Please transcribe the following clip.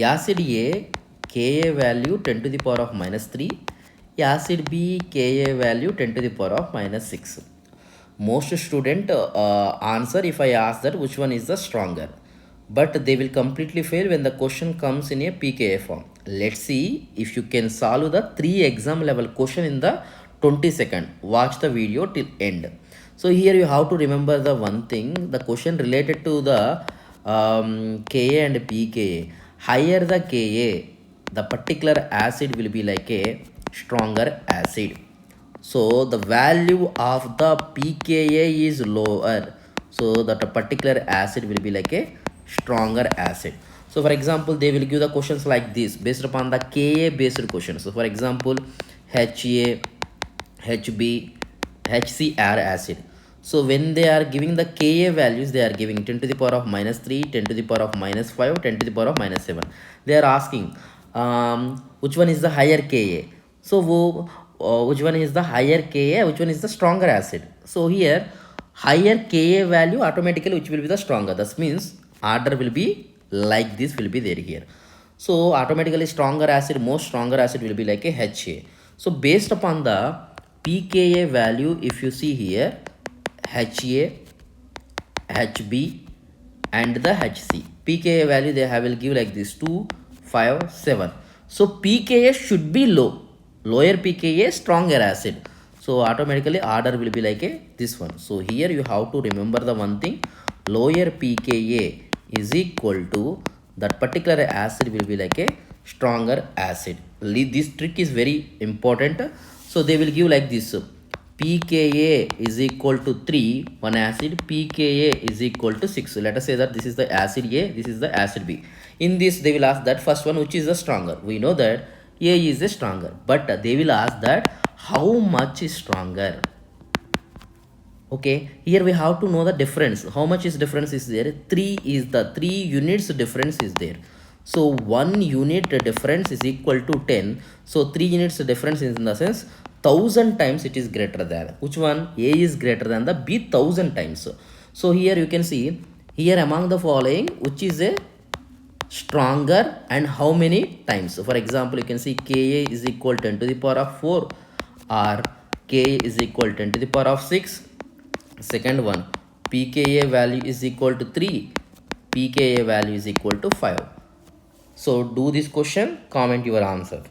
acid A, Ka value 10 to the power of minus 3, acid B, Ka value 10 to the power of minus 6. Most student answer if I ask that which one is the stronger, but they will completely fail when the question comes in a pKa form. Let's see if you can solve the 3 exam level question in the 20 seconds. Watch the video till end. So here you have to remember the one thing, the question related to the Ka and pKa. Higher the Ka, the particular acid will be like a stronger acid. So the value of the pKa is lower, so that a particular acid will be like a stronger acid. So for example, they will give the questions like this based upon the Ka based questions. So for example, Ha, Hb, Hc are acid. So when they are giving the Ka values, they are giving 10 to the power of minus 3, 10 to the power of minus 5, 10 to the power of minus 7. They are asking which one is the higher Ka. So which one is the higher Ka, which one is the stronger acid. So here higher Ka value automatically which will be the stronger. That means order will be like this will be there here. So automatically stronger acid, most stronger acid will be like a Ha. So based upon the pKa value, if you see here, Ha, Hb and the Hc, pKa value they will give like this 2, 5, 7. So pKa should be low. Lower pKa stronger acid. So automatically order will be like a this one. So here you have to remember the one thing, lower pKa is equal to that particular acid will be like a stronger acid. This trick is very important. So they will give like this, pKa is equal to 3, one acid, pKa is equal to 6. Let us say that this is the acid A, this is the acid B. In this they will ask that first one which is the stronger. We know that A is the stronger, but they will ask that how much is stronger. Okay, here we have to know the difference. How much is difference is there? 3 is the 3 units difference is there. So 1 unit difference is equal to 10. So 3 units difference is in the sense 1000 times it is greater than. Which one? A is greater than the B 1000 times. So here you can see here among the following which is a stronger and how many times. So for example, you can see Ka is equal 10 to the power of 4 or Ka is equal 10 to the power of 6. Second one, pKa value is equal to 3, pKa value is equal to 5. So do this question, comment your answer.